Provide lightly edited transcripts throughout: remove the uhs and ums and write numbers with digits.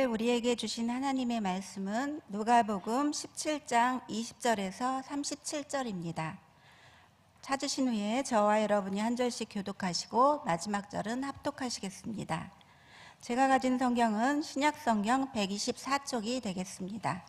우리에게 주신 하나님의 말씀은 누가복음 17장 20절에서 37절입니다. 찾으신 후에 저와 여러분이 한 절씩 교독하시고 마지막 절은 합독하시겠습니다. 제가 가진 성경은 신약성경 124쪽이 되겠습니다.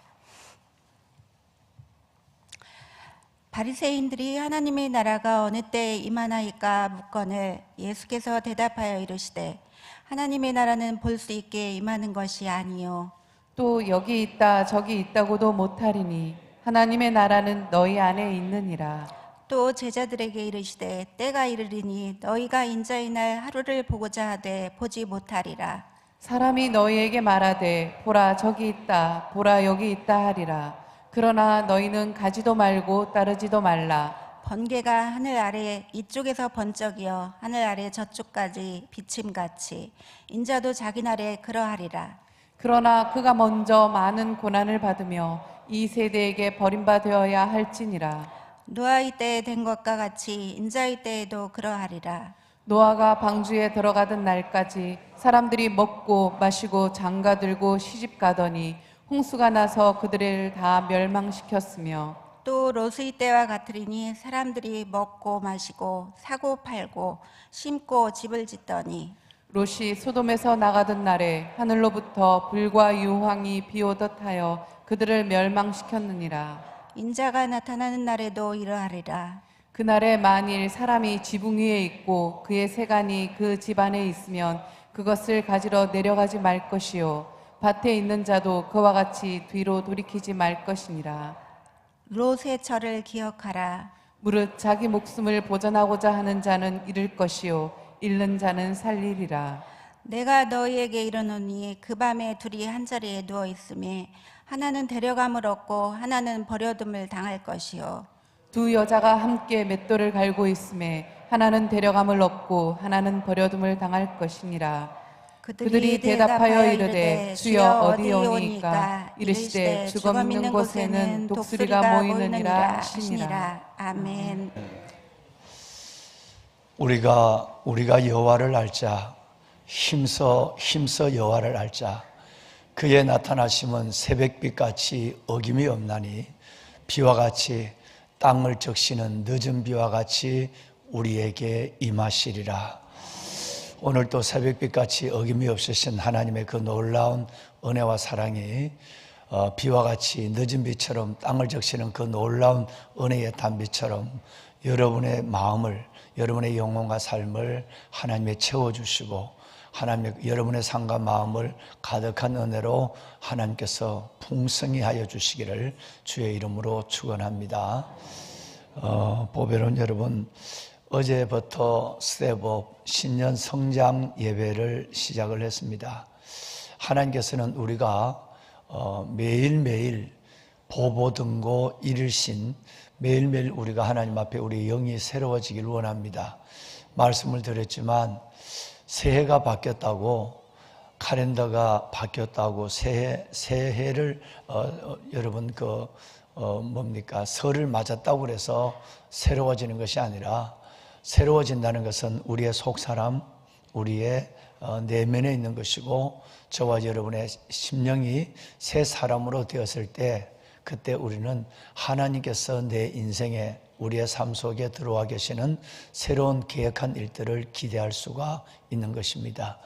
바리새인들이 하나님의 나라가 어느 때에 임하나이까 묻거늘 예수께서 대답하여 이르시되 하나님의 나라는 볼 수 있게 임하는 것이 아니요 또 여기 있다 저기 있다고도 못하리니 하나님의 나라는 너희 안에 있느니라. 또 제자들에게 이르시되 때가 이르리니 너희가 인자의 날 하루를 보고자 하되 보지 못하리라. 사람이 너희에게 말하되 보라 저기 있다 보라 여기 있다 하리라. 그러나 너희는 가지도 말고 따르지도 말라. 번개가 하늘 아래 이쪽에서 번쩍이어 하늘 아래 저쪽까지 비침같이 인자도 자기 날에 그러하리라. 그러나 그가 먼저 많은 고난을 받으며 이 세대에게 버림받아야 할지니라. 노아의 때에 된 것과 같이 인자의 때에도 그러하리라. 노아가 방주에 들어가던 날까지 사람들이 먹고 마시고 장가들고 시집가더니 홍수가 나서 그들을 다 멸망시켰으며 또 롯의 때와 같으리니 사람들이 먹고 마시고 사고 팔고 심고 집을 짓더니 롯이 소돔에서 나가던 날에 하늘로부터 불과 유황이 비오듯 하여 그들을 멸망시켰느니라. 인자가 나타나는 날에도 이러하리라. 그날에 만일 사람이 지붕 위에 있고 그의 세간이 그 집안에 있으면 그것을 가지러 내려가지 말 것이요 밭에 있는 자도 그와 같이 뒤로 돌이키지 말 것이니라. 롯의 철을 기억하라. 무릇 자기 목숨을 보전하고자 하는 자는 잃을 것이요 잃는 자는 살리리라. 내가 너희에게 이르노니 그 밤에 둘이 한 자리에 누워 있음에 하나는 데려감을 얻고 하나는 버려둠을 당할 것이요 두 여자가 함께 맷돌을 갈고 있음에 하나는 데려감을 얻고 하나는 버려둠을 당할 것이니라. 그들이 대답하여 이르되 주여 어디오니까 이르시되 죽음 있는 곳에는 독수리가 모이느니라 하시니라. 아멘. 우리가 여호와를 알자. 힘써 여호와를 알자. 그의 나타나심은 새벽빛같이 어김이 없나니 비와 같이 땅을 적시는 늦은 비와 같이 우리에게 임하시리라. 오늘도 새벽빛같이 어김이 없으신 하나님의 그 놀라운 은혜와 사랑이 비와 같이 늦은 비처럼 땅을 적시는 그 놀라운 은혜의 단비처럼 여러분의 마음을, 여러분의 영혼과 삶을 하나님이 채워주시고 하나님의 여러분의 삶과 마음을 가득한 은혜로 하나님께서 풍성히 하여 주시기를 주의 이름으로 축원합니다. 보배로운 여러분, 어제부터 스텝업 신년 성장 예배를 시작을 했습니다. 하나님께서는 우리가 매일매일 보보등고 이르신 매일매일 우리가 하나님 앞에 우리 영이 새로워지길 원합니다. 말씀을 드렸지만 새해가 바뀌었다고, 카렌더가 바뀌었다고 새해를 여러분 설을 맞았다고 그래서 새로워지는 것이 아니라 새로워진다는 것은 우리의 속사람, 우리의 내면에 있는 것이고 저와 여러분의 심령이 새 사람으로 되었을 때 그때 우리는 하나님께서 내 인생에 우리의 삶 속에 들어와 계시는 새로운 계획한 일들을 기대할 수가 있는 것입니다.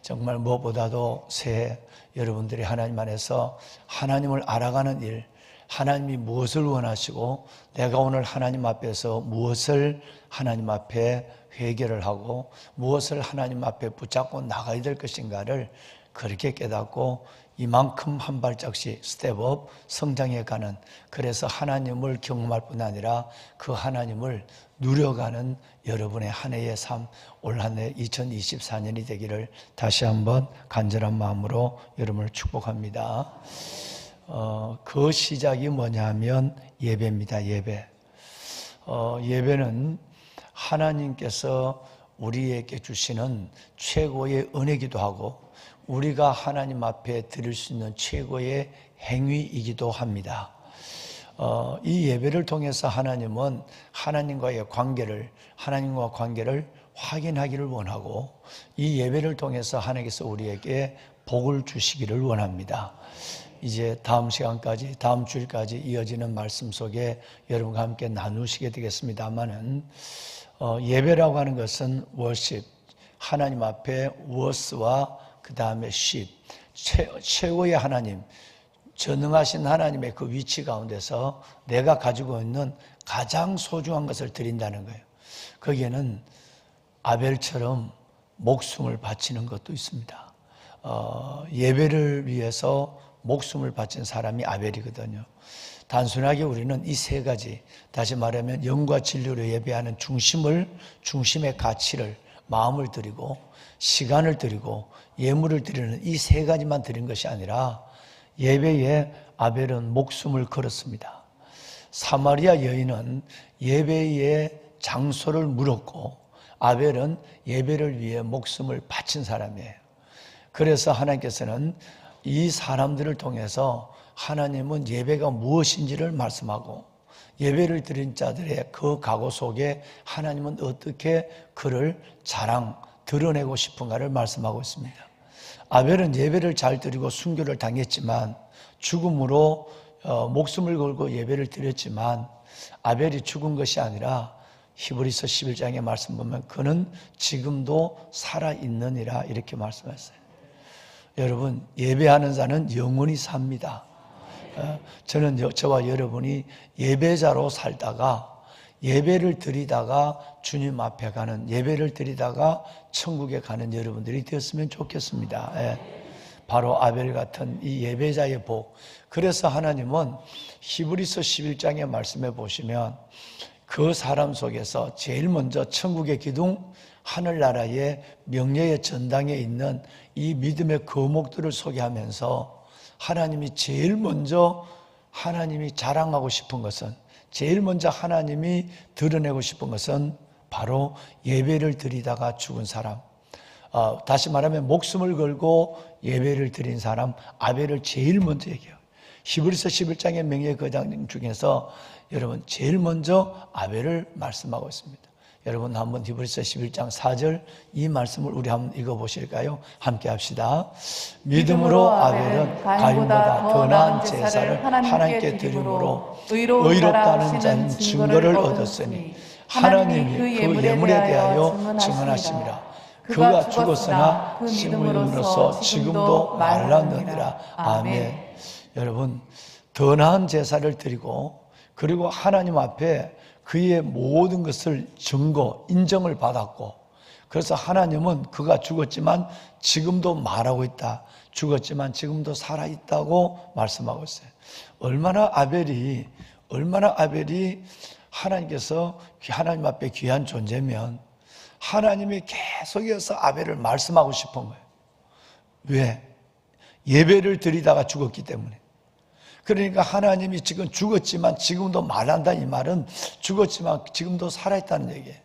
정말 무엇보다도 새해 여러분들이 하나님 안에서 하나님을 알아가는 일, 하나님이 무엇을 원하시고 내가 오늘 하나님 앞에서 무엇을 하나님 앞에 회개를 하고 무엇을 하나님 앞에 붙잡고 나가야 될 것인가를 그렇게 깨닫고 이만큼 한 발짝씩 스텝업 성장해 가는, 그래서 하나님을 경험할 뿐 아니라 그 하나님을 누려가는 여러분의 한 해의 삶, 올 한 해 2024년이 되기를 다시 한번 간절한 마음으로 여러분을 축복합니다. 그 시작이 뭐냐 하면 예배입니다. 예배는 하나님께서 우리에게 주시는 최고의 은혜이기도 하고 우리가 하나님 앞에 드릴 수 있는 최고의 행위이기도 합니다. 이 예배를 통해서 하나님은 하나님과 관계를 확인하기를 원하고 이 예배를 통해서 하나님께서 우리에게 복을 주시기를 원합니다. 이제 다음 시간까지, 다음 주일까지 이어지는 말씀 속에 여러분과 함께 나누시게 되겠습니다만은 예배라고 하는 것은 worship, 하나님 앞에 worth와 그 다음에 ship, 최고의 하나님, 전능하신 하나님의 그 위치 가운데서 내가 가지고 있는 가장 소중한 것을 드린다는 거예요. 거기에는 아벨처럼 목숨을 바치는 것도 있습니다. 예배를 위해서 목숨을 바친 사람이 아벨이거든요. 단순하게 우리는 이 세 가지, 다시 말하면 영과 진리로 예배하는 중심의 가치를, 마음을 드리고 시간을 드리고 예물을 드리는 이 세 가지만 드린 것이 아니라 예배에 아벨은 목숨을 걸었습니다. 사마리아 여인은 예배의 장소를 물었고 아벨은 예배를 위해 목숨을 바친 사람이에요. 그래서 하나님께서는 이 사람들을 통해서 하나님은 예배가 무엇인지를 말씀하고 예배를 드린 자들의 그 각오 속에 하나님은 어떻게 그를 드러내고 싶은가를 말씀하고 있습니다. 아벨은 예배를 잘 드리고 순교를 당했지만 죽음으로 목숨을 걸고 예배를 드렸지만 아벨이 죽은 것이 아니라 히브리서 11장의 말씀 보면 그는 지금도 살아있느니라 이렇게 말씀했어요. 여러분, 예배하는 자는 영원히 삽니다. 저는 저와 여러분이 예배자로 살다가 예배를 드리다가 주님 앞에 가는, 예배를 드리다가 천국에 가는 여러분들이 되었으면 좋겠습니다. 바로 아벨 같은 이 예배자의 복. 그래서 하나님은 히브리서 11장의 말씀에 보시면 그 사람 속에서 제일 먼저 천국의 기둥, 하늘나라의 명예의 전당에 있는 이 믿음의 거목들을 소개하면서 하나님이 제일 먼저 하나님이 자랑하고 싶은 것은, 제일 먼저 하나님이 드러내고 싶은 것은 바로 예배를 드리다가 죽은 사람, 다시 말하면 목숨을 걸고 예배를 드린 사람 아벨을 제일 먼저 얘기해요. 히브리서 11장의 명예 거장 중에서 여러분 제일 먼저 아벨을 말씀하고 있습니다. 여러분 한번 히브리서 11장 4절 이 말씀을 우리 한번 읽어보실까요? 함께 합시다. 믿음으로 아벨은 가인보다 더 나은 제사를 하나님께 드림으로 의롭다는 자는 증거를 얻었으니 하나님이 그 예물에 대하여 증언하심이라. 그가 죽었으나 그 믿음으로서 지금도 말랐느니라. 아멘. 여러분, 더 나은 제사를 드리고 그리고 하나님 앞에 그의 모든 것을 인정을 받았고, 그래서 하나님은 그가 죽었지만 지금도 말하고 있다. 죽었지만 지금도 살아있다고 말씀하고 있어요. 얼마나 아벨이 하나님께서 하나님 앞에 귀한 존재면 하나님이 계속해서 아벨을 말씀하고 싶은 거예요. 왜? 예배를 드리다가 죽었기 때문에. 그러니까 하나님이 지금 죽었지만 지금도 말한다, 이 말은 죽었지만 지금도 살아있다는 얘기예요.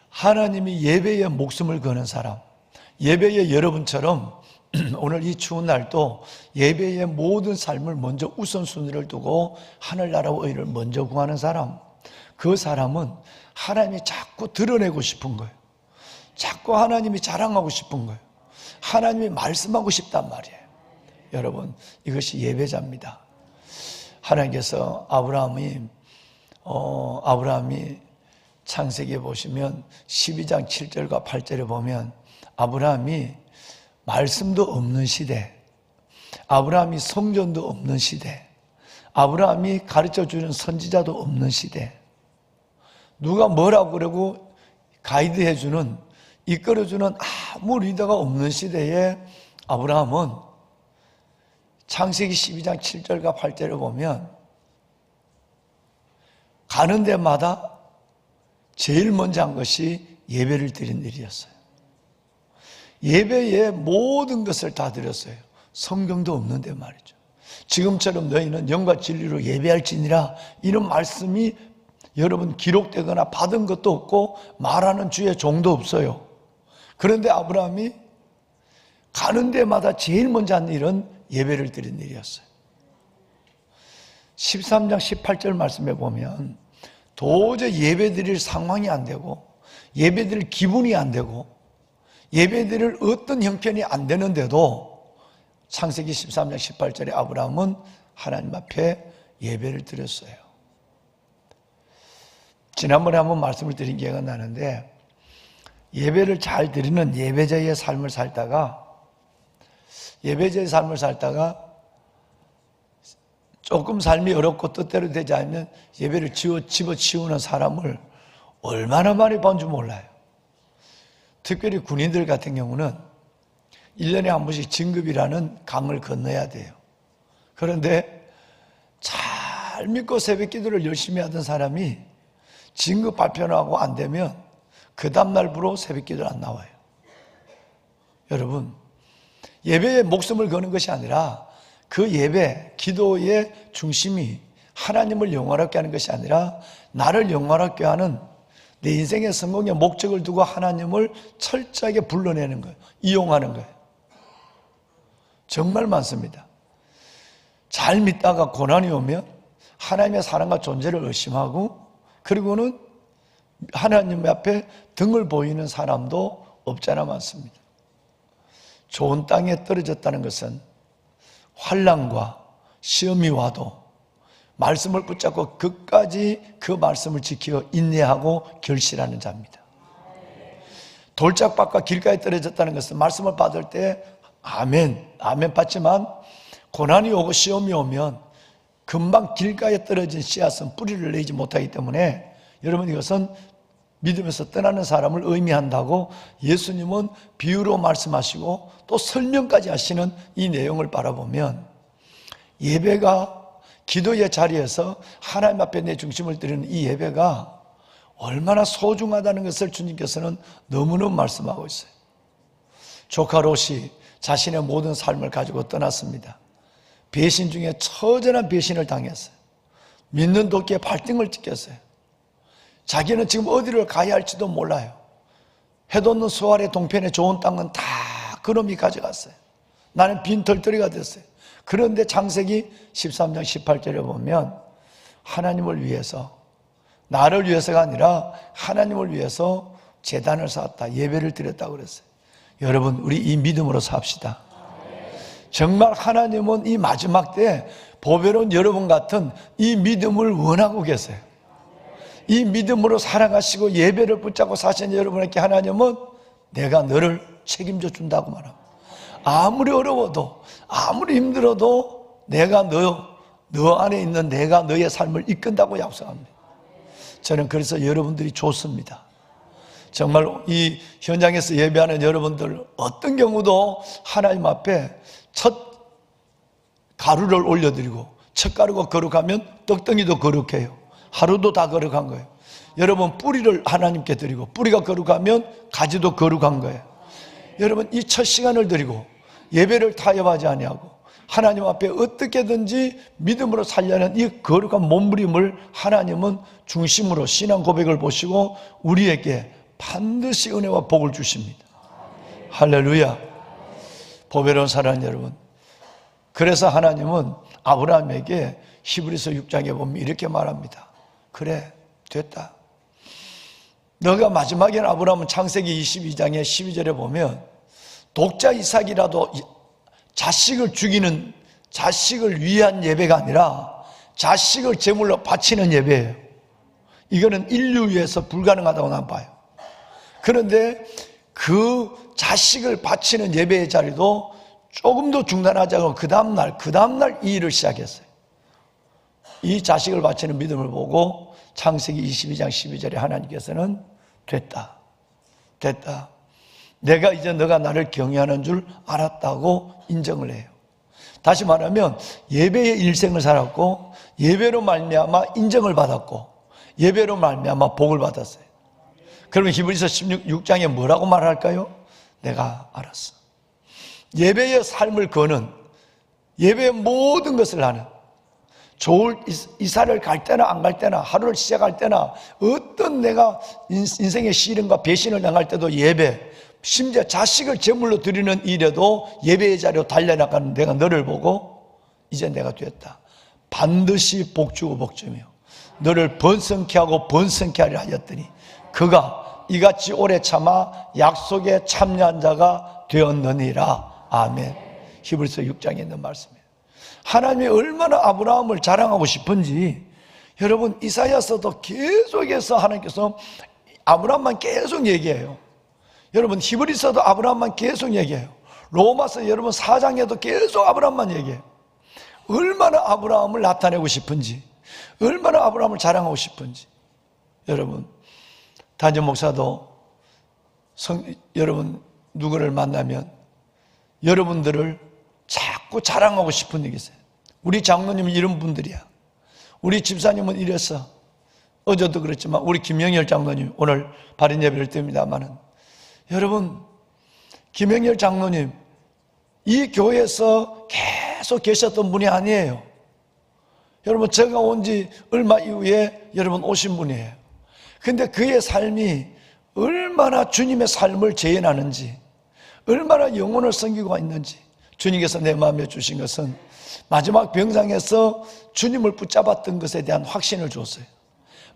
하나님이 예배에 목숨을 거는 사람, 예배에 여러분처럼 오늘 이 추운 날도 예배의 모든 삶을 먼저 우선순위를 두고 하늘나라와 의를 먼저 구하는 사람, 그 사람은 하나님이 자꾸 드러내고 싶은 거예요. 자꾸 하나님이 자랑하고 싶은 거예요. 하나님이 말씀하고 싶단 말이에요. 여러분, 이것이 예배자입니다. 하나님께서 아브라함이 창세기에 보시면 12장 7절과 8절에 보면 아브라함이 말씀도 없는 시대, 아브라함이 성전도 없는 시대, 아브라함이 가르쳐주는 선지자도 없는 시대, 누가 뭐라고 그러고 가이드해주는, 이끌어주는 아무 리더가 없는 시대에 아브라함은 창세기 12장 7절과 8절을 보면 가는 데마다 제일 먼저 한 것이 예배를 드린 일이었어요. 예배에 모든 것을 다 드렸어요. 성경도 없는데 말이죠. 지금처럼 너희는 영과 진리로 예배할지니라 이런 말씀이 여러분 기록되거나 받은 것도 없고 말하는 주의 종도 없어요. 그런데 아브라함이 가는 데마다 제일 먼저 한 일은 예배를 드린 일이었어요. 13장 18절 말씀에 보면 도저히 예배 드릴 상황이 안 되고 예배 드릴 기분이 안 되고 예배드릴 어떤 형편이 안 되는데도 창세기 13장 18절에 아브라함은 하나님 앞에 예배를 드렸어요. 지난번에 한번 말씀을 드린 기회가 나는데, 예배를 잘 드리는 예배자의 삶을 살다가 조금 삶이 어렵고 뜻대로 되지 않으면 예배를 집어치우는 사람을 얼마나 많이 본 줄 몰라요. 특별히 군인들 같은 경우는 1년에 한 번씩 진급이라는 강을 건너야 돼요. 그런데 잘 믿고 새벽 기도를 열심히 하던 사람이 진급 발표하고 안 되면 그 다음날부로 새벽 기도를 안 나와요. 여러분, 예배에 목숨을 거는 것이 아니라 그 예배, 기도의 중심이 하나님을 영화롭게 하는 것이 아니라 나를 영화롭게 하는 내 인생의 성공의 목적을 두고 하나님을 철저하게 불러내는 거예요. 이용하는 거예요. 정말 많습니다. 잘 믿다가 고난이 오면 하나님의 사랑과 존재를 의심하고, 그리고는 하나님 앞에 등을 보이는 사람도 없잖아 많습니다. 좋은 땅에 떨어졌다는 것은 환난과 시험이 와도 말씀을 붙잡고 끝까지 그 말씀을 지키고 인내하고 결실하는 자입니다. 돌짝밭과 길가에 떨어졌다는 것은 말씀을 받을 때 아멘 받지만 고난이 오고 시험이 오면 금방 길가에 떨어진 씨앗은 뿌리를 내지 못하기 때문에, 여러분, 이것은 믿으면서 떠나는 사람을 의미한다고 예수님은 비유로 말씀하시고 또 설명까지 하시는 이 내용을 바라보면, 예배가, 기도의 자리에서 하나님 앞에 내 중심을 드리는 이 예배가 얼마나 소중하다는 것을 주님께서는 너무너무 말씀하고 있어요. 조카 롯이 자신의 모든 삶을 가지고 떠났습니다. 배신 중에 처절한 배신을 당했어요. 믿는 도끼에 발등을 찍혔어요. 자기는 지금 어디를 가야 할지도 몰라요. 해돋는 수알의 동편에 좋은 땅은 다 그놈이 가져갔어요. 나는 빈털터리가 됐어요. 그런데 창세기 13장 18절에 보면 하나님을 위해서, 나를 위해서가 아니라 하나님을 위해서 제단을 쌓았다, 예배를 드렸다고 그랬어요. 여러분, 우리 이 믿음으로 삽시다. 정말 하나님은 이 마지막 때 보배로운 여러분 같은 이 믿음을 원하고 계세요. 이 믿음으로 살아가시고 예배를 붙잡고 사신 여러분에게 하나님은 내가 너를 책임져 준다고 말합니다. 아무리 어려워도, 아무리 힘들어도 내가 너 안에 있는 내가 너의 삶을 이끈다고 약속합니다. 저는 그래서 여러분들이 좋습니다. 정말 이 현장에서 예배하는 여러분들 어떤 경우도 하나님 앞에 첫 가루를 올려드리고, 첫 가루가 거룩하면 떡덩이도 거룩해요. 하루도 다 거룩한 거예요. 여러분, 뿌리를 하나님께 드리고 뿌리가 거룩하면 가지도 거룩한 거예요. 여러분, 이 첫 시간을 드리고 예배를 타협하지 아니하고 하나님 앞에 어떻게든지 믿음으로 살려는 이 거룩한 몸부림을 하나님은 중심으로 신앙 고백을 보시고 우리에게 반드시 은혜와 복을 주십니다. 할렐루야. 보배로운 사랑하는 여러분, 그래서 하나님은 아브라함에게 히브리서 6장에 보면 이렇게 말합니다. 그래, 됐다. 너가 마지막에는 아브라함은 창세기 22장에 12절에 보면 독자 이삭이라도 자식을 죽이는, 자식을 위한 예배가 아니라 자식을 제물로 바치는 예배예요. 이거는 인류 위해서 불가능하다고 난 봐요. 그런데 그 자식을 바치는 예배의 자리도 조금도 중단하지 않고 그 다음날 이 일을 시작했어요. 이 자식을 바치는 믿음을 보고 창세기 22장 12절에 하나님께서는 됐다. 내가 이제 너가 나를 경외하는 줄 알았다고 인정을 해요. 다시 말하면 예배의 일생을 살았고 예배로 말미암아 인정을 받았고 예배로 말미암아 복을 받았어요. 그러면 히브리서 16장에 뭐라고 말할까요? 내가 알았어. 예배의 삶을 거는, 예배의 모든 것을 하는, 좋을 이사를 갈 때나 안 갈 때나 하루를 시작할 때나 어떤 내가 인생의 시련과 배신을 당할 때도 예배, 심지어 자식을 제물로 드리는 일에도 예배의 자리로 달려나가는 내가 너를 보고 이제 내가 됐다. 반드시 복주고 복주며 너를 번성케 하고 번성케 하려 하였더니 그가 이같이 오래 참아 약속에 참여한 자가 되었느니라. 아멘. 히브리서 6장에 있는 말씀이에요. 하나님이 얼마나 아브라함을 자랑하고 싶은지 여러분 이사야서도 계속해서 하나님께서 아브라함만 계속 얘기해요. 여러분 히브리서도 아브라함만 계속 얘기해요. 로마서 여러분 4장에도 계속 아브라함만 얘기해요. 얼마나 아브라함을 나타내고 싶은지, 얼마나 아브라함을 자랑하고 싶은지. 여러분 단전 목사도 여러분 누구를 만나면 여러분들을 자꾸 자랑하고 싶은 얘기 있어요. 우리 장로님은 이런 분들이야. 우리 집사님은 이랬어. 어제도 그랬지만 우리 김영열 장로님 오늘 발인 예배를 드립니다마는 여러분 김영열 장로님 이 교회에서 계속 계셨던 분이 아니에요. 여러분 제가 온 지 얼마 이후에 여러분 오신 분이에요. 근데 그의 삶이 얼마나 주님의 삶을 재현하는지, 얼마나 영혼을 섬기고 있는지 주님께서 내 마음에 주신 것은 마지막 병상에서 주님을 붙잡았던 것에 대한 확신을 줬어요.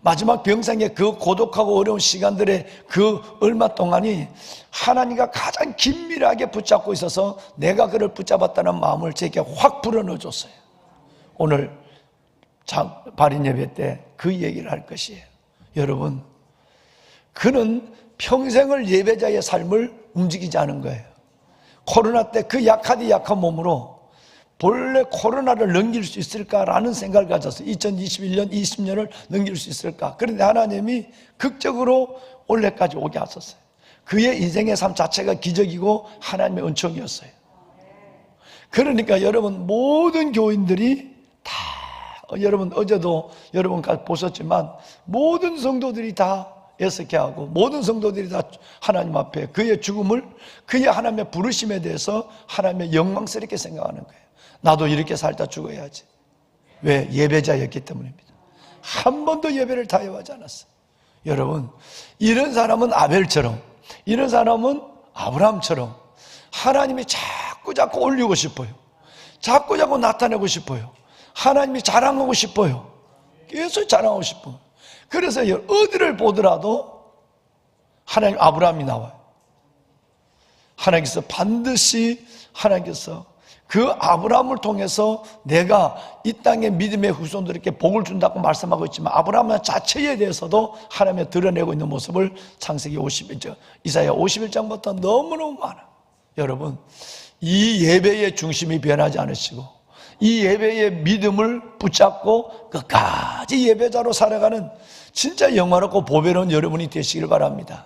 마지막 병상의 그 고독하고 어려운 시간들의 그 얼마 동안이 하나님과 가장 긴밀하게 붙잡고 있어서 내가 그를 붙잡았다는 마음을 제게 확 불어넣어 줬어요. 오늘 발인 예배 때 그 얘기를 할 것이에요. 여러분, 그는 평생을 예배자의 삶을 움직이지 않은 거예요. 코로나 때 그 약하디 약한 몸으로 본래 코로나를 넘길 수 있을까라는 생각을 가졌어요. 2021년, 20년을 넘길 수 있을까? 그런데 하나님이 극적으로 올해까지 오게 하셨어요. 그의 인생의 삶 자체가 기적이고 하나님의 은총이었어요. 그러니까 여러분 모든 교인들이 다 여러분 어제도 여러분까지 보셨지만 모든 성도들이 다 애석해 하고 모든 성도들이 다 하나님 앞에 그의 죽음을 그의 하나님의 부르심에 대해서 하나님의 영광스럽게 생각하는 거예요. 나도 이렇게 살다 죽어야지. 왜? 예배자였기 때문입니다. 한 번도 예배를 타협하지 않았어요. 여러분 이런 사람은 아벨처럼, 이런 사람은 아브라함처럼 하나님이 자꾸 올리고 싶어요. 자꾸 나타내고 싶어요. 하나님이 자랑하고 싶어요. 계속 자랑하고 싶어요. 그래서 어디를 보더라도 하나님 아브라함이 나와요. 하나님께서 반드시 하나님께서 그 아브라함을 통해서 내가 이 땅의 믿음의 후손들에게 복을 준다고 말씀하고 있지만 아브라함 자체에 대해서도 하나님이 드러내고 있는 모습을 창세기 51장, 이사야 51장부터 너무너무 많아. 여러분 이 예배의 중심이 변하지 않으시고 이 예배의 믿음을 붙잡고 끝까지 예배자로 살아가는 진짜 영화롭고 보배로운 여러분이 되시길 바랍니다.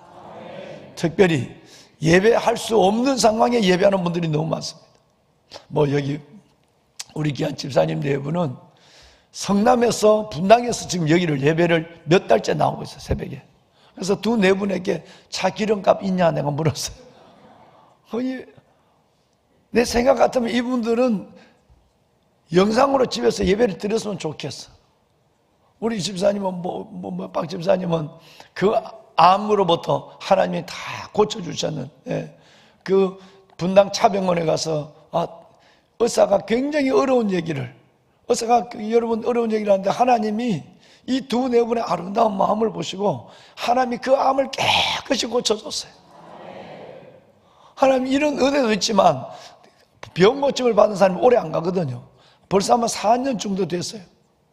특별히 예배할 수 없는 상황에 예배하는 분들이 너무 많습니다. 여기 우리 귀한 집사님 네 분은 성남에서 분당에서 지금 여기를 예배를 몇 달째 나오고 있어요. 새벽에. 그래서 두 네 분에게 차 기름값 있냐 내가 물었어요. 내 생각 같으면 이분들은 영상으로 집에서 예배를 드렸으면 좋겠어. 우리 집사님은 박 집사님은 그 암으로부터 하나님이 다 고쳐주셨는 그 분당 차병원에 가서 의사가 굉장히 어려운 얘기를 의사가 여러분 어려운 얘기를 하는데 하나님이 이 두 네 분의 아름다운 마음을 보시고 하나님이 그 암을 깨끗이 고쳐줬어요. 하나님 이런 은혜도 있지만 병 고침을 받은 사람이 오래 안 가거든요. 벌써 아마 4년 정도 됐어요.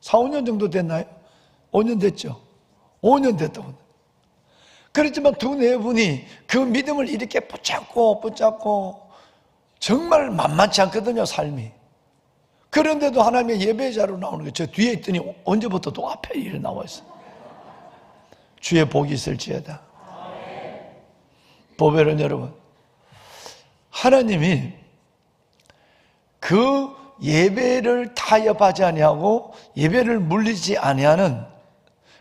4, 5년 정도 됐나요? 5년 됐죠? 5년 됐다고. 그렇지만 두 네 분이 그 믿음을 이렇게 붙잡고 정말 만만치 않거든요, 삶이. 그런데도 하나님의 예배자로 나오는 거예요. 저 뒤에 있더니 언제부터 또 앞에 이래 나와 있어요. 주의 복이 있을지어다. 보배는 여러분, 하나님이 그 예배를 타협하지 아니하고 예배를 물리지 아니하는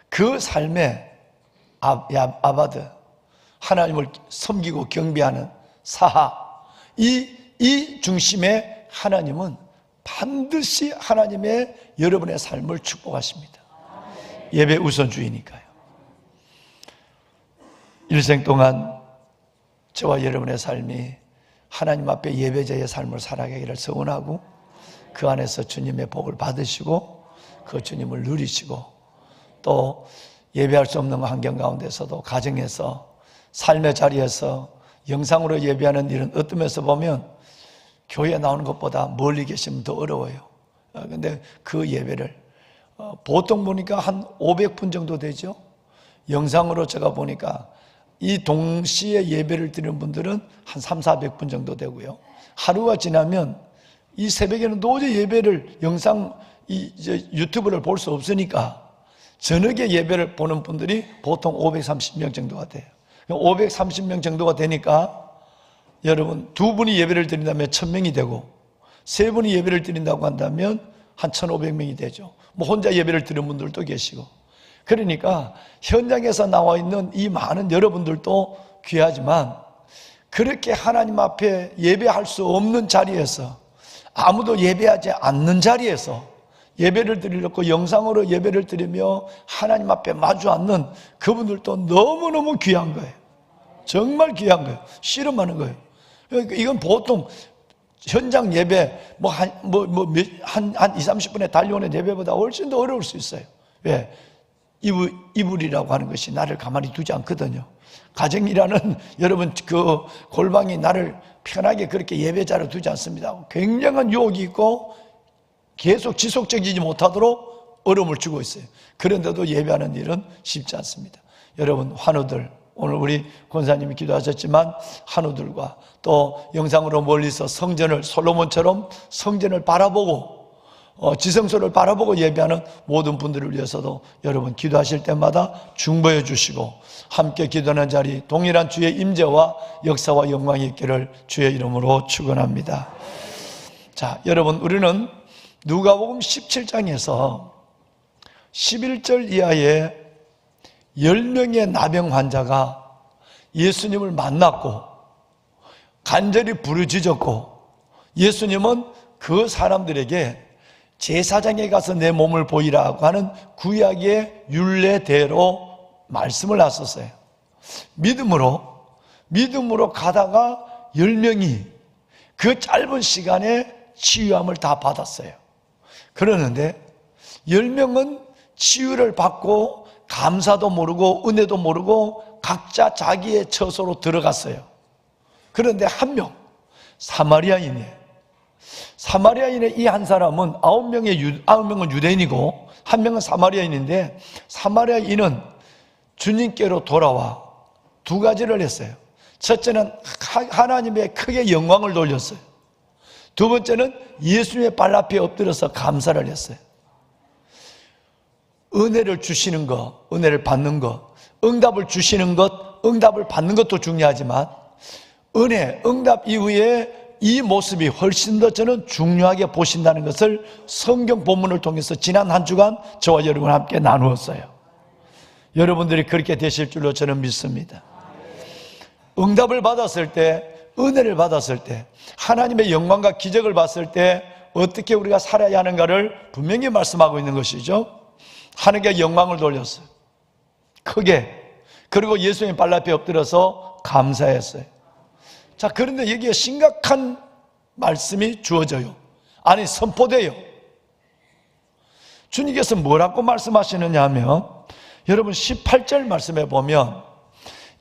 그 삶의 아바드, 하나님을 섬기고 경배하는 사하, 이 중심에 하나님은 반드시 하나님의 여러분의 삶을 축복하십니다. 예배 우선주의니까요. 일생 동안 저와 여러분의 삶이 하나님 앞에 예배자의 삶을 살아가기를 소원하고 그 안에서 주님의 복을 받으시고 그 주님을 누리시고 또 예배할 수 없는 환경 가운데서도 가정에서 삶의 자리에서 영상으로 예배하는 일은 어떤 면에서 보면 교회에 나오는 것보다 멀리 계시면 더 어려워요. 근데 그 예배를 보통 보니까 한 500분 정도 되죠. 영상으로 제가 보니까 이 동시에 예배를 드리는 분들은 한 300-400분 정도 되고요. 하루가 지나면 이 새벽에는 도저히 예배를 영상 이제 유튜브를 볼 수 없으니까 저녁에 예배를 보는 분들이 보통 530명 정도가 돼요. 530명 정도가 되니까 여러분 두 분이 예배를 드린다면 1000명이 되고 세 분이 예배를 드린다고 한다면 한 1500명이 되죠. 뭐 혼자 예배를 드리는 분들도 계시고, 그러니까 현장에서 나와 있는 이 많은 여러분들도 귀하지만 그렇게 하나님 앞에 예배할 수 없는 자리에서, 아무도 예배하지 않는 자리에서 예배를 드리려고 영상으로 예배를 드리며 하나님 앞에 마주 앉는 그분들도 너무너무 귀한 거예요. 정말 귀한 거예요. 씨름하는 거예요. 그러니까 이건 보통 현장 예배 한 20-30분에 달려오는 예배보다 훨씬 더 어려울 수 있어요. 왜? 이불이라고 하는 것이 나를 가만히 두지 않거든요. 가정이라는 여러분 그 골방이 나를 편하게 그렇게 예배자로 두지 않습니다. 굉장한 유혹이 있고 계속 지속적이지 못하도록 어려움을 주고 있어요. 그런데도 예배하는 일은 쉽지 않습니다. 여러분 환우들, 오늘 우리 권사님이 기도하셨지만 환우들과 또 영상으로 멀리서 성전을 솔로몬처럼 성전을 바라보고 지성소를 바라보고 예배하는 모든 분들을 위해서도 여러분 기도하실 때마다 중보해 주시고 함께 기도하는 자리 동일한 주의 임재와 역사와 영광이 있기를 주의 이름으로 축원합니다. 자, 여러분 우리는 누가복음 17장에서 11절 이하의 10명의 나병 환자가 예수님을 만났고 간절히 부르짖었고 예수님은 그 사람들에게 제사장에 가서 내 몸을 보이라고 하는 구약의 율례대로 말씀을 하셨어요. 믿음으로 가다가 10명이 그 짧은 시간에 치유함을 다 받았어요. 그러는데 10명은 치유를 받고 감사도 모르고 은혜도 모르고 각자 자기의 처소로 들어갔어요. 그런데 한 명, 사마리아인의 이 한 사람은 9명은 유대인이고 한 명은 사마리아인인데, 사마리아인은 주님께로 돌아와 두 가지를 했어요. 첫째는 하나님의 크게 영광을 돌렸어요. 두 번째는 예수님의 발 앞에 엎드려서 감사를 했어요. 은혜를 주시는 것, 은혜를 받는 것, 응답을 주시는 것, 응답을 받는 것도 중요하지만 응답 이후에 이 모습이 훨씬 더 저는 중요하게 보신다는 것을 성경 본문을 통해서 지난 한 주간 저와 여러분 함께 나누었어요. 여러분들이 그렇게 되실 줄로 저는 믿습니다. 응답을 받았을 때, 은혜를 받았을 때, 하나님의 영광과 기적을 봤을 때 어떻게 우리가 살아야 하는가를 분명히 말씀하고 있는 것이죠. 하나님께 영광을 돌렸어요. 크게. 그리고 예수님 발 앞에 엎드려서 감사했어요. 자, 그런데 여기에 심각한 말씀이 주어져요. 아니, 선포돼요. 주님께서 뭐라고 말씀하시느냐 하면, 여러분 18절 말씀해 보면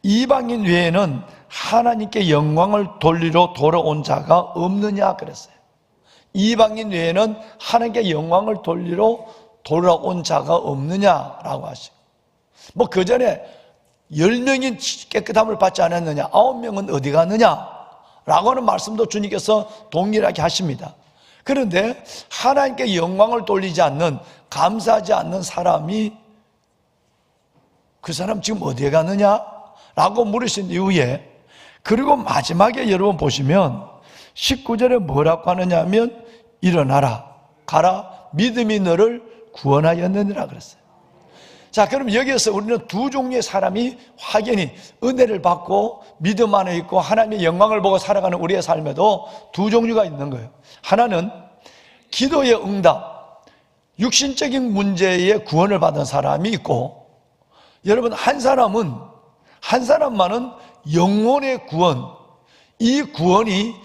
이방인 외에는 하나님께 영광을 돌리러 돌아온 자가 없느냐 그랬어요. 이방인 외에는 하나님께 영광을 돌리러 돌아온 자가 없느냐라고 하시고, 뭐 그 전에 10명이 깨끗함을 받지 않았느냐, 9명은 어디 갔느냐 라고 하는 말씀도 주님께서 동일하게 하십니다. 그런데 하나님께 영광을 돌리지 않는, 감사하지 않는 사람이 그 사람 지금 어디에 갔느냐 라고 물으신 이후에, 그리고 마지막에 여러분 보시면 19절에 뭐라고 하느냐 하면 일어나라, 가라, 믿음이 너를 구원하였느니라 그랬어요. 자, 그럼 여기에서 우리는 두 종류의 사람이 확연히 은혜를 받고 믿음 안에 있고 하나님의 영광을 보고 살아가는 우리의 삶에도 두 종류가 있는 거예요. 하나는 기도의 응답, 육신적인 문제에 구원을 받은 사람이 있고, 여러분 한 사람만은 영혼의 구원, 이 구원이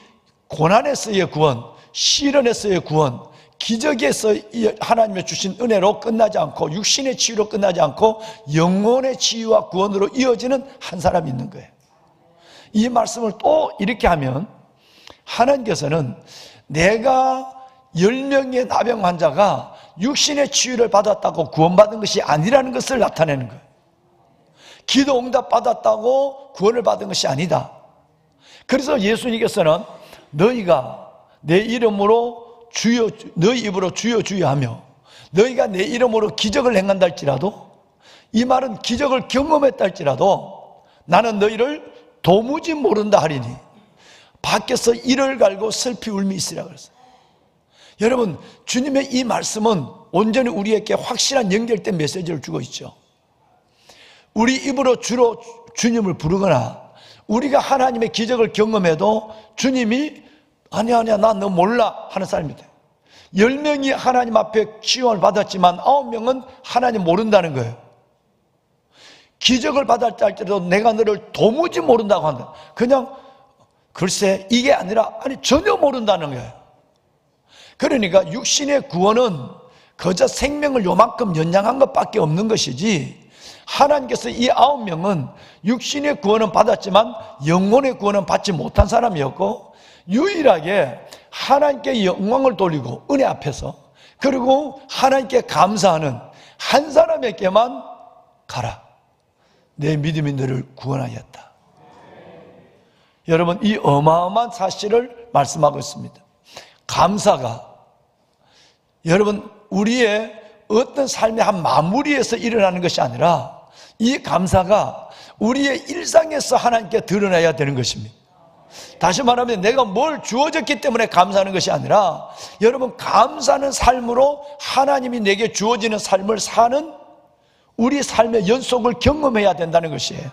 고난에서의 구원, 시련에서의 구원, 기적에서 하나님의 주신 은혜로 끝나지 않고, 육신의 치유로 끝나지 않고 영혼의 치유와 구원으로 이어지는 한 사람이 있는 거예요. 이 말씀을 또 이렇게 하면 하나님께서는 내가 10명의 나병 환자가 육신의 치유를 받았다고 구원받은 것이 아니라는 것을 나타내는 거예요. 기도 응답 받았다고 구원을 받은 것이 아니다. 그래서 예수님께서는 너희가 내 이름으로 주여, 너희 입으로 주여 주여 하며 너희가 내 이름으로 기적을 행한다 할지라도, 이 말은 기적을 경험했다 할지라도 나는 너희를 도무지 모른다 하리니 밖에서 이를 갈고 슬피 울미 있으라 그랬어요. 여러분, 주님의 이 말씀은 온전히 우리에게 확실한 연결된 메시지를 주고 있죠. 우리 입으로 주로 주님을 부르거나 우리가 하나님의 기적을 경험해도 주님이 아니야 나 너 몰라 하는 사람입니다. 10명이 하나님 앞에 치유를 받았지만 9명은 하나님 모른다는 거예요. 기적을 받았다 할지라도 내가 너를 도무지 모른다고 한다. 그냥 글쎄 이게 아니라 전혀 모른다는 거예요. 그러니까 육신의 구원은 그저 생명을 요만큼 연장한 것밖에 없는 것이지, 하나님께서 이 9명은 육신의 구원은 받았지만 영혼의 구원은 받지 못한 사람이었고, 유일하게 하나님께 영광을 돌리고 은혜 앞에서, 그리고 하나님께 감사하는 한 사람에게만 가라, 내 믿음이 너를 구원하였다. 여러분, 이 어마어마한 사실을 말씀하고 있습니다. 감사가 여러분 우리의 어떤 삶의 한 마무리에서 일어나는 것이 아니라, 이 감사가 우리의 일상에서 하나님께 드러나야 되는 것입니다. 다시 말하면 내가 뭘 주어졌기 때문에 감사하는 것이 아니라, 여러분 감사하는 삶으로 하나님이 내게 주어지는 삶을 사는 우리 삶의 연속을 경험해야 된다는 것이에요.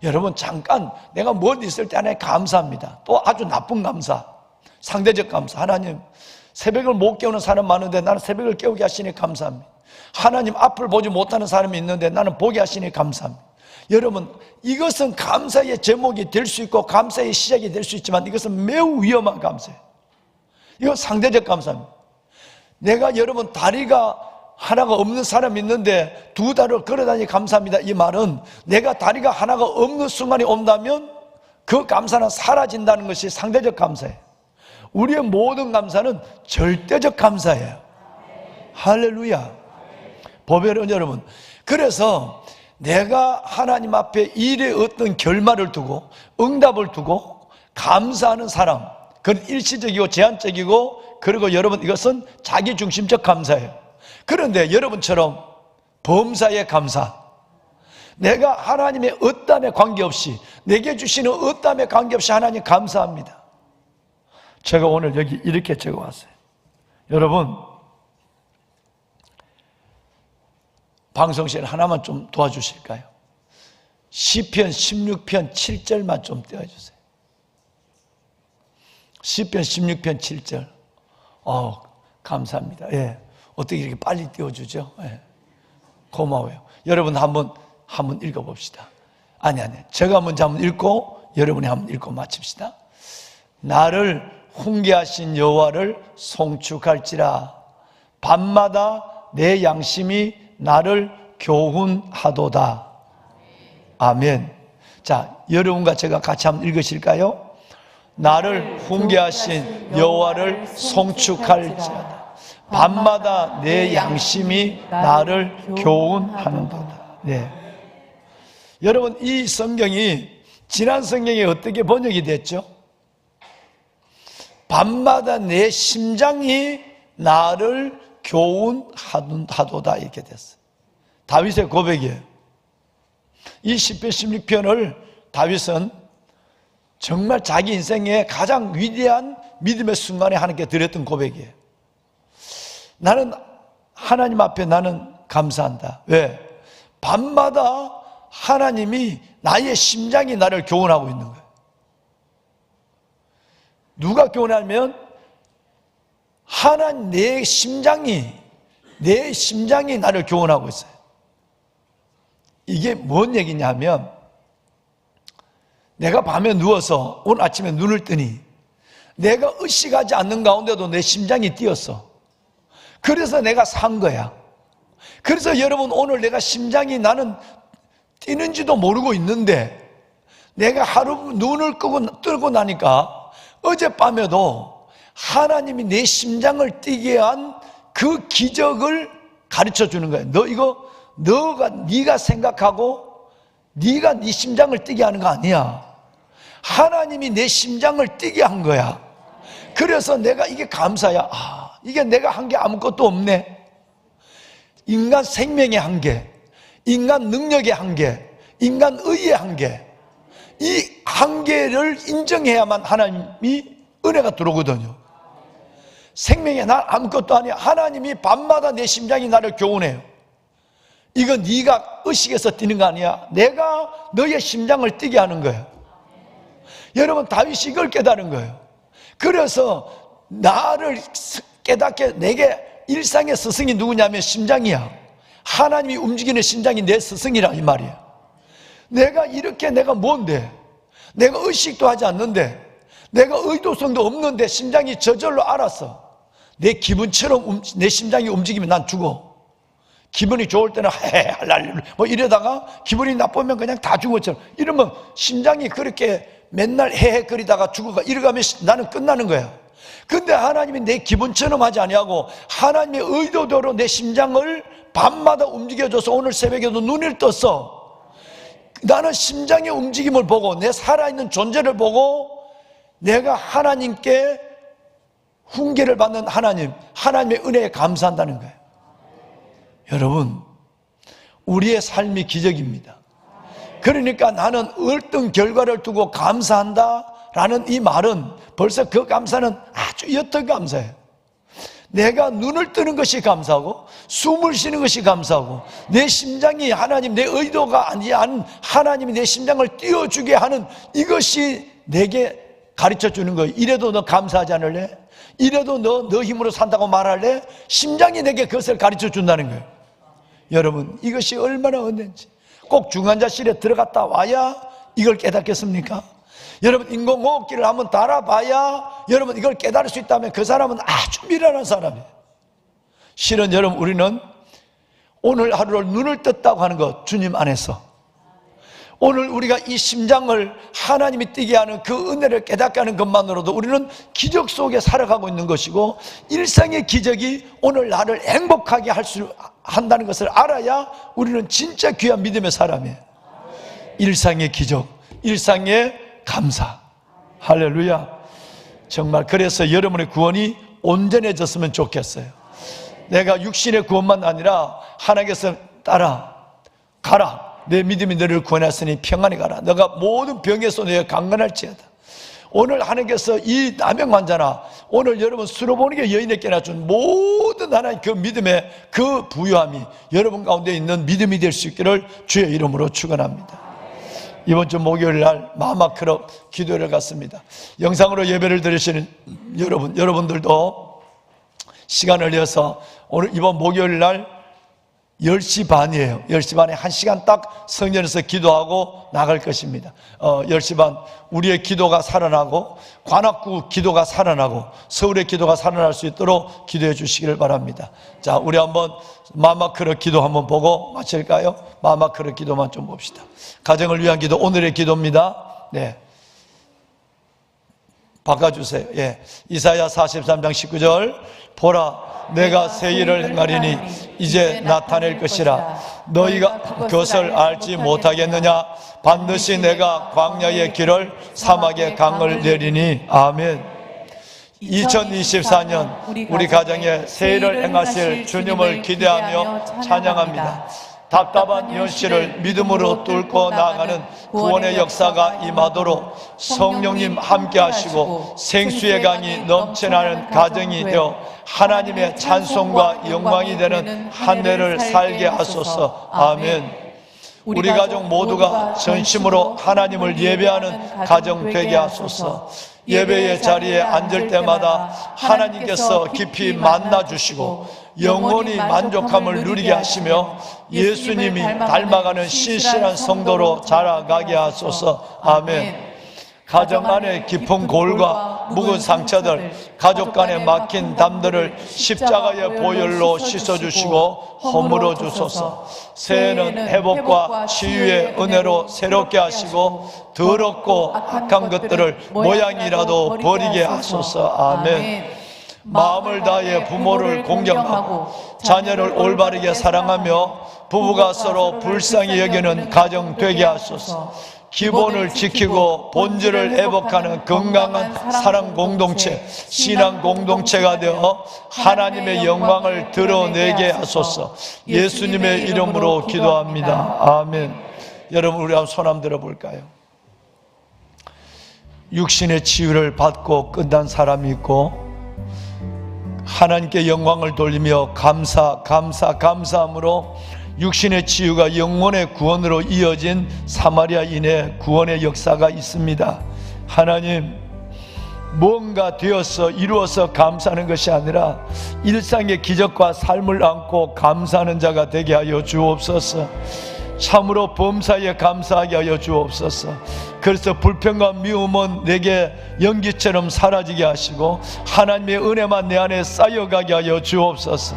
여러분, 잠깐 내가 뭘 있을 때 하나님 감사합니다. 또 아주 나쁜 감사, 상대적 감사. 하나님, 새벽을 못 깨우는 사람 많은데 나는 새벽을 깨우게 하시니 감사합니다. 하나님, 앞을 보지 못하는 사람이 있는데 나는 보게 하시니 감사합니다. 여러분, 이것은 감사의 제목이 될 수 있고 감사의 시작이 될 수 있지만 이것은 매우 위험한 감사예요. 이건 상대적 감사입니다. 내가 여러분 다리가 하나가 없는 사람이 있는데 2달을 걸어다니 감사합니다, 이 말은 내가 다리가 하나가 없는 순간이 온다면 그 감사는 사라진다는 것이 상대적 감사예요. 우리의 모든 감사는 절대적 감사예요. 할렐루야. 보배는 여러분, 그래서 내가 하나님 앞에 일에 어떤 결말을 두고 응답을 두고 감사하는 사람, 그건 일시적이고 제한적이고, 그리고 여러분 이것은 자기중심적 감사예요. 그런데 여러분처럼 범사의 감사, 내가 하나님의 어떠함에 관계없이, 내게 주시는 어떠함에 관계없이 하나님 감사합니다. 제가 오늘 여기 이렇게 적어왔어요. 여러분, 방송실 하나만 좀 도와주실까요? 시편 16편 7절만 좀 떼어주세요. 시편 16편 7절. 감사합니다. 예. 어떻게 이렇게 빨리 띄워주죠? 예. 고마워요. 여러분 한번 읽어봅시다. 아니. 제가 먼저 한번 읽고 여러분이 한번 읽고 마칩시다. 나를 훈계하신 여호와를 송축할지라. 밤마다 내 양심이 나를 교훈하도다. 아멘. 자, 여러분과 제가 같이 한번 읽으실까요? 나를 훈계하신 여호와를 송축할지라. 밤마다 내 양심이 나를 교훈하는도다. 네. 여러분, 이 성경이 지난 성경에 어떻게 번역이 됐죠? 밤마다 내 심장이 나를 교훈하도다 이렇게 됐어요. 다윗의 고백이에요. 이 시편 16편을 다윗은 정말 자기 인생의 가장 위대한 믿음의 순간에 하나님께 드렸던 고백이에요. 나는 하나님 앞에 나는 감사한다. 왜? 밤마다 하나님이 나의 심장이 나를 교훈하고 있는 거예요. 누가 교훈하면 하나님, 내 심장이 나를 교훈하고 있어요. 이게 뭔 얘기냐 하면, 내가 밤에 누워서 오늘 아침에 눈을 뜨니 내가 의식하지 않는 가운데도 내 심장이 뛰었어. 그래서 내가 산 거야. 그래서 여러분, 오늘 내가 심장이 나는 뛰는지도 모르고 있는데 내가 하루 눈을 뜨고 나니까 어젯밤에도 하나님이 내 심장을 뛰게 한 그 기적을 가르쳐 주는 거예요. 네가 생각하고 네가 네 심장을 뛰게 하는 거 아니야. 하나님이 내 심장을 뛰게 한 거야. 그래서 내가 이게 감사야. 이게 내가 한 게 아무것도 없네. 인간 생명의 한계, 인간 능력의 한계, 인간 의의 한계, 이 한계를 인정해야만 하나님이 은혜가 들어오거든요. 생명의 나 아무것도 아니야. 하나님이 밤마다 내 심장이 나를 교훈해요. 이건 네가 의식해서 뛰는 거 아니야. 내가 너의 심장을 뛰게 하는 거예요. 여러분, 다윗이 이걸 깨달은 거예요. 그래서 나를 깨닫게, 내게 일상의 스승이 누구냐면 심장이야. 하나님이 움직이는 심장이 내 스승이라 이 말이야. 내가 뭔데? 내가 의식도 하지 않는데, 내가 의도성도 없는데 심장이 저절로 알았어. 내 기분처럼 내 심장이 움직이면 난 죽어. 기분이 좋을 때는 할랄 뭐 이러다가 기분이 나쁘면 그냥 다 죽었잖아. 이러면 심장이 그렇게 맨날 헤헤거리다가 죽어가 이러가면 나는 끝나는 거야. 근데 하나님이 내 기분처럼 하지 아니하고 하나님의 의도대로 내 심장을 밤마다 움직여줘서 오늘 새벽에도 눈을 떴어. 나는 심장의 움직임을 보고 내 살아있는 존재를 보고 내가 하나님께 훈계를 받는 하나님의 은혜에 감사한다는 거예요. 여러분, 우리의 삶이 기적입니다. 그러니까 나는 어떤 결과를 두고 감사한다라는 이 말은 벌써 그 감사는 아주 옅은 감사예요. 내가 눈을 뜨는 것이 감사하고 숨을 쉬는 것이 감사하고 내 심장이 하나님, 내 의도가 아니한 하나님이 내 심장을 띄워주게 하는 이것이 내게 가르쳐 주는 거예요. 이래도 너 감사하지 않을래? 이래도 너 힘으로 산다고 말할래? 심장이 내게 그것을 가르쳐 준다는 거예요. 여러분, 이것이 얼마나 은혜인지. 꼭 중환자실에 들어갔다 와야 이걸 깨닫겠습니까? 여러분, 인공호흡기를 한번 달아봐야 여러분 이걸 깨달을 수 있다면 그 사람은 아주 미련한 사람이에요. 실은 여러분, 우리는 오늘 하루를 눈을 떴다고 하는 것 주님 안에서, 오늘 우리가 이 심장을 하나님이 뛰게 하는 그 은혜를 깨닫게 하는 것만으로도 우리는 기적 속에 살아가고 있는 것이고, 일상의 기적이 오늘 나를 행복하게 한다는 것을 알아야 우리는 진짜 귀한 믿음의 사람이에요. 일상의 기적, 일상의 감사. 할렐루야. 정말 그래서 여러분의 구원이 온전해졌으면 좋겠어요. 내가 육신의 구원만 아니라 하나님께서 가라, 내 믿음이 너를 구원했으니 평안히 가라. 너가 모든 병에서 너희가 강건할지어다. 오늘 하나님께서 이 남영 환자나 오늘 여러분 수로보니게 여인에게나 준 모든 하나님 그 믿음의 그 부유함이 여러분 가운데 있는 믿음이 될 수 있기를 주의 이름으로 축원합니다. 이번 주 목요일 날 마마크로 기도를 갖습니다. 영상으로 예배를 드리시는 여러분들도 시간을 내서 오늘 이번 목요일 날 10시 반이에요. 10시 반에 1시간 딱 성전에서 기도하고 나갈 것입니다. 10시 반 우리의 기도가 살아나고 관악구 기도가 살아나고 서울의 기도가 살아날 수 있도록 기도해 주시기를 바랍니다. 자, 우리 한번 마마크로 기도 한번 보고 마칠까요? 마마크로 기도만 좀 봅시다. 가정을 위한 기도, 오늘의 기도입니다. 네, 바꿔주세요. 예, 이사야 43장 19절. 보라, 내가 새 일을 행하리니 이제 나타낼 것이라. 너희가 그것을 알지 못하겠느냐? 반드시 내가 광야의 길을 사막의 강을 내리니. 아멘. 2024년 우리 가정에 새 일을 행하실 주님을 기대하며 찬양합니다. 답답한 현실을 믿음으로 뚫고 나아가는 구원의 역사가 임하도록 성령님 함께 하시고 생수의 강이 넘쳐나는 가정이 되어 하나님의 찬송과 영광이 되는 한 해를 살게 하소서. 아멘. 우리 가족 모두가 전심으로 하나님을 예배하는 가정 되게 하소서. 예배의 자리에 앉을 때마다 하나님께서 깊이 만나주시고 영원히 만족함을 누리게 하시며 예수님이 닮아가는 신실한 성도로 자라가게 하소서. 아멘. 가정 안에 깊은 골과 묵은 상처들, 가족 간에 막힌 담들을 십자가의 보혈로 씻어주시고 허물어 주소서. 새해는 회복과 치유의 은혜로 새롭게 하시고 더럽고 악한 것들을 모양이라도 버리게 하소서. 아멘. 마음을 다해 부모를 공경하고 자녀를 올바르게 사랑하며 부부가 서로 불쌍히 여기는 가정 되게 하소서. 기본을 지키고 본질을 회복하는 건강한 사랑 공동체, 신앙 공동체가 되어 하나님의 영광을 드러내게 하소서. 예수님의 이름으로 기도합니다. 아멘. 여러분, 우리 한번 손 한번 들어볼까요? 육신의 치유를 받고 끝난 사람이 있고 하나님께 영광을 돌리며 감사함으로 육신의 치유가 영혼의 구원으로 이어진 사마리아인의 구원의 역사가 있습니다. 하나님, 뭔가 되어서 이루어서 감사하는 것이 아니라 일상의 기적과 삶을 안고 감사하는 자가 되게 하여 주옵소서. 참으로 범사에 감사하게 하여 주옵소서. 그래서 불평과 미움은 내게 연기처럼 사라지게 하시고 하나님의 은혜만 내 안에 쌓여가게 하여 주옵소서.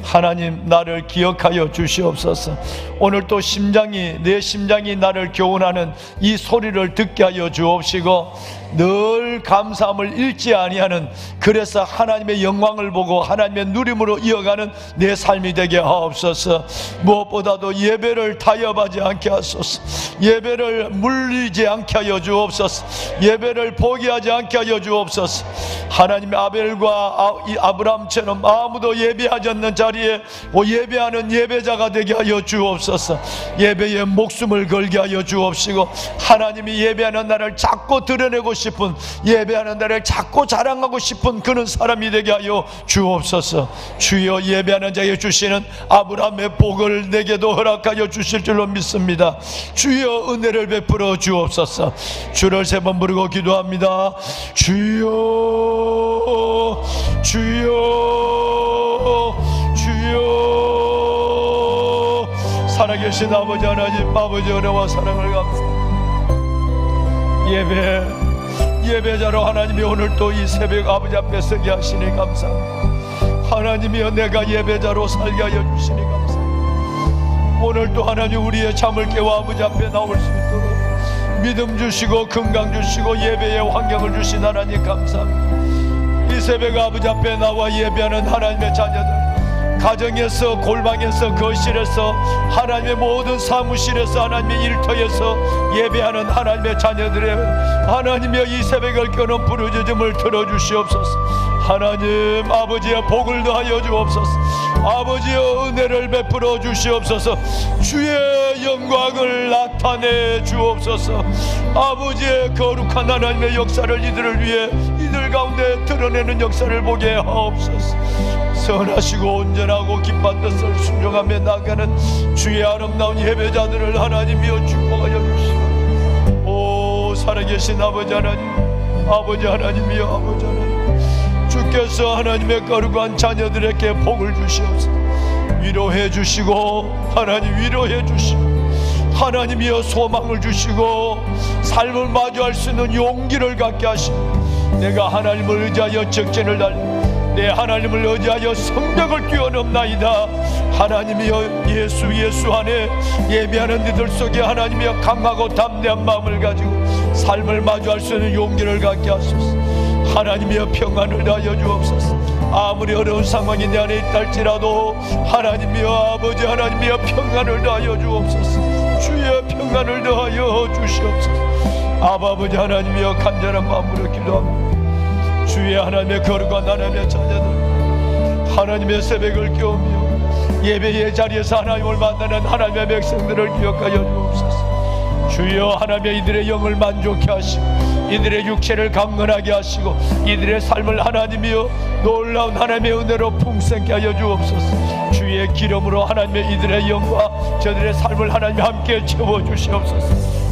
하나님, 나를 기억하여 주시옵소서. 오늘 또 내 심장이 나를 교훈하는 이 소리를 듣게 하여 주옵시고 늘 감사함을 잃지 아니하는, 그래서 하나님의 영광을 보고 하나님의 누림으로 이어가는 내 삶이 되게 하옵소서. 무엇보다도 예배를 타협하지 않게 하소서. 예배를 물리지 않게 하여 주옵소서. 예배를 포기하지 않게 하여 주옵소서. 하나님, 아벨과 아브람처럼 아무도 예배하지 않는 자리에 예배하는 예배자가 되게 하여 주옵소서. 예배에 목숨을 걸게 하여 주옵시고 하나님이 예배하는 나를 자꾸 드러내고 싶은, 예배하는 나를 자꾸 자랑하고 싶은 그런 사람이 되게 하여 주옵소서. 주여, 예배하는 자에게 주시는 아브라함의 복을 내게도 허락하여 주실 줄로 믿습니다. 주여, 은혜를 베풀어 주옵소서. 주를 세 번 부르고 기도합니다. 주여, 주여, 주여. 살아계신 아버지 하나님, 아버지 은혜와 사랑을 감사합니다. 예배자로 하나님이 오늘 또 이 새벽 아버지 앞에 서게 하시니 감사합니다. 하나님이여, 내가 예배자로 살게 하여 주시니 감사합니다. 오늘 또 하나님 우리의 잠을 깨워 아버지 앞에 나올 수 있도록 믿음 주시고 건강 주시고 예배의 환경을 주신 하나님 감사합니다. 이 새벽 아버지 앞에 나와 예배하는 하나님의 자녀들, 가정에서, 골방에서, 거실에서, 하나님의 모든 사무실에서, 하나님의 일터에서 예배하는 하나님의 자녀들의 하나님의 이 새벽을 껴놓은 부르짖음을 들어주시옵소서. 하나님 아버지의 복을 더하여 주옵소서. 아버지의 은혜를 베풀어 주시옵소서. 주의 영광을 나타내 주옵소서. 아버지의 거룩한 하나님의 역사를 이들을 위해 이들 가운데 드러내는 역사를 보게 하옵소서. 선하시고 온전하고 기쁜 뜻을 순종하며 나가는 주의 아름다운 예배자들을 하나님이여 축복하여 주시고, 오 살아계신 아버지 하나님, 아버지 하나님이여, 아버지 하나님, 주께서 하나님의 거룩한 자녀들에게 복을 주시옵소서. 위로해 주시고, 하나님 위로해 주시고, 하나님이여 소망을 주시고 삶을 마주할 수 있는 용기를 갖게 하시고, 내가 하나님을 의지하여 적전을 달리고 내 하나님을 의지하여 성벽을 뛰어넘나이다. 하나님이여, 예수 안에 예배하는 이들 속에 하나님이여 강하고 담대한 마음을 가지고 삶을 마주할 수 있는 용기를 갖게 하소서. 하나님이여, 평안을 다하여 주옵소서. 아무리 어려운 상황이 내 안에 있다 할지라도 하나님이여, 아버지 하나님이여, 평안을 다하여 주옵소서. 주의 평안을 더하여 주시옵소서. 아버지 하나님이여, 간절한 마음으로 기도합니다. 주의 하나님의 거룩한 하나님의 자녀들, 하나님의 새벽을 깨우며 예배의 자리에서 하나님을 만나는 하나님의 백성들을 기억하여 주옵소서. 주여, 하나님의 이들의 영을 만족케 하시고 이들의 육체를 강건하게 하시고 이들의 삶을 하나님이여 놀라운 하나님의 은혜로 풍성케 하여 주옵소서. 주의 기름으로 하나님의 이들의 영과 저들의 삶을 하나님 함께 채워주시옵소서.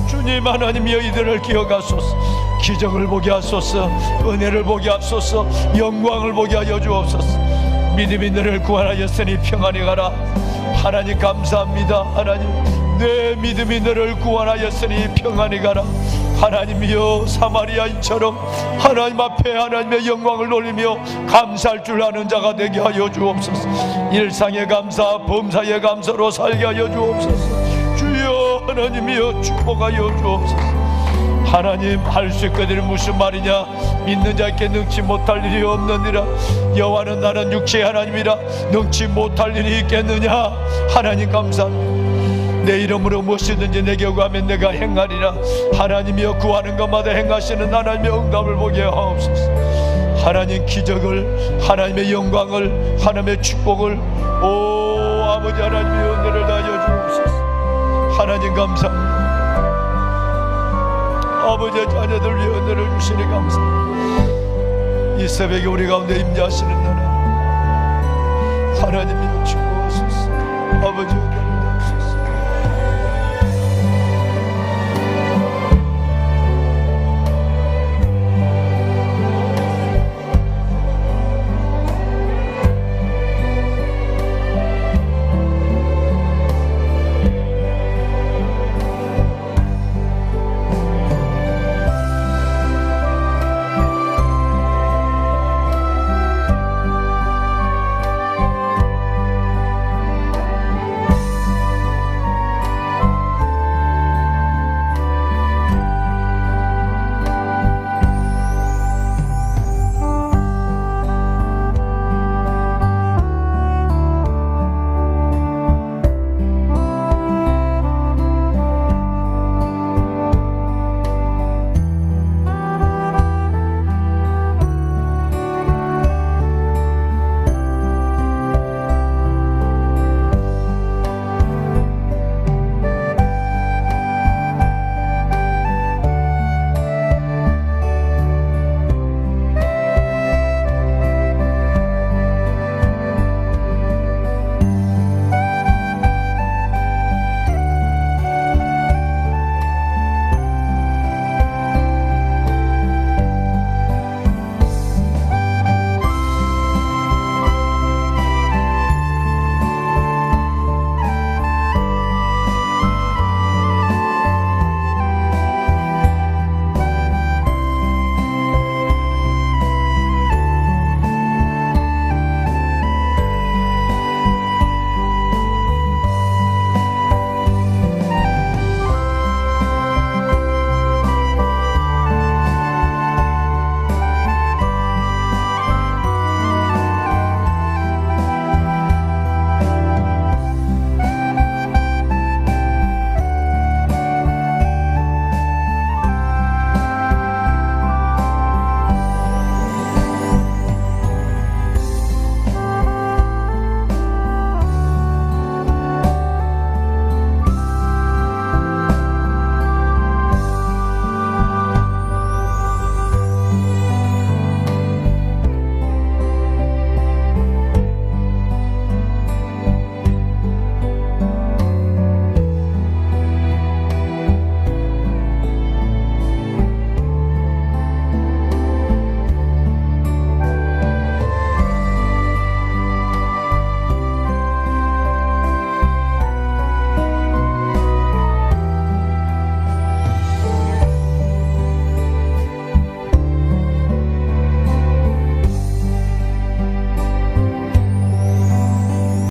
주님 하나님이여, 이들을 기억하소서. 기적을 보게 하소서. 은혜를 보게 하소서. 영광을 보게 하여 주옵소서. 믿음이 너를 구원하였으니 평안히 가라. 하나님 감사합니다. 하나님, 내 믿음이 너를 구원하였으니 평안히 가라. 하나님이여, 사마리아인처럼 하나님 앞에 하나님의 영광을 돌리며 감사할 줄 아는 자가 되게 하여 주옵소서. 일상의 감사, 범사의 감사로 살게 하여 주옵소서. 주여 하나님이여, 축복하여 주옵소서. 하나님, 할 수 있거든 무슨 말이냐? 믿는 자에게 능치 못할 일이 없느니라. 여호와는 나는 육체의 하나님이라 능치 못할 일이 있겠느냐? 하나님 감사합니다. 내 이름으로 무엇이든지 내게 구하면 내가 행하리라. 하나님이여, 구하는 것마다 행하시는 하나님의 응답을 보게 하옵소서. 하나님, 기적을, 하나님의 영광을, 하나님의 축복을, 오 아버지 하나님의 은혜를 다하여 주옵소서. 하나님 감사합니다. 아버지의 자녀들 위해 은혜를 주시니 감사합니다. 이 새벽에 우리 가운데 임재하시는 하나님이여, 축복하소서. 아버지